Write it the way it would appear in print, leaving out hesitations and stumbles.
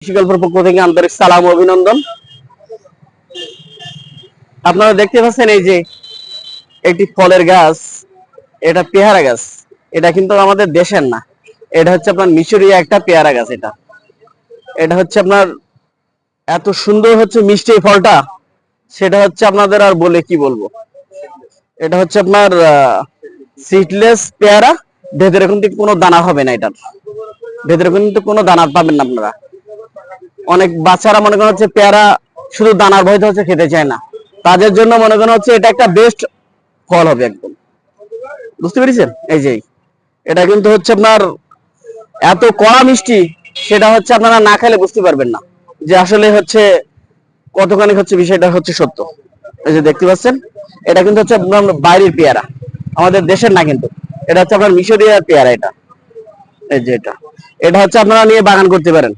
কৃষি গল্পের পক্ষ থেকে আন্তরিক সালাম ও অভিনন্দন। আপনারা দেখতে পাচ্ছেন এই যে একটি ফলের গাছ, এটা পেয়ারা গাছ। এটা কিন্তু আমাদের দেশের না, এটা হচ্ছে আপনার মিশরীয় একটা পেয়ারা গাছ। এটা এটা হচ্ছে আপনার এত সুন্দর হচ্ছে মিষ্টি এই ফলটা, সেটা হচ্ছে আপনাদের আর বলে কি বলবো। এটা হচ্ছে আপনার সিডলেস পেয়ারা, ভেতরে কিন্তু কোনো দানা হবে না। এটার ভেতরে কিন্তু কোনো দানা পাবেন না আপনারা। অনেক বাচ্চারা মনে করেন হচ্ছে পেয়ারা শুধু দানার ভয়তে হচ্ছে খেতে চায় না, তাদের জন্য মনে করেন হচ্ছে এটা একটা বেস্ট ফল হবে একদম। বুঝতে পেরেছেন? এই যে এটা কিন্তু হচ্ছে আপনার এত কড়া মিষ্টি, সেটা হচ্ছে আপনারা না খেলে বুঝতে পারবেন না যে আসলে হচ্ছে কতখানি হচ্ছে বিষয়টা হচ্ছে সত্য। এই যে দেখতে পাচ্ছেন, এটা কিন্তু হচ্ছে আপনার বাইরের পেয়ারা, আমাদের দেশের না কিন্তু। এটা হচ্ছে আপনার মিশরীয় পেয়ারা। এটা এই যে এটা এটা হচ্ছে আপনারা নিয়ে বাগান করতে পারেন।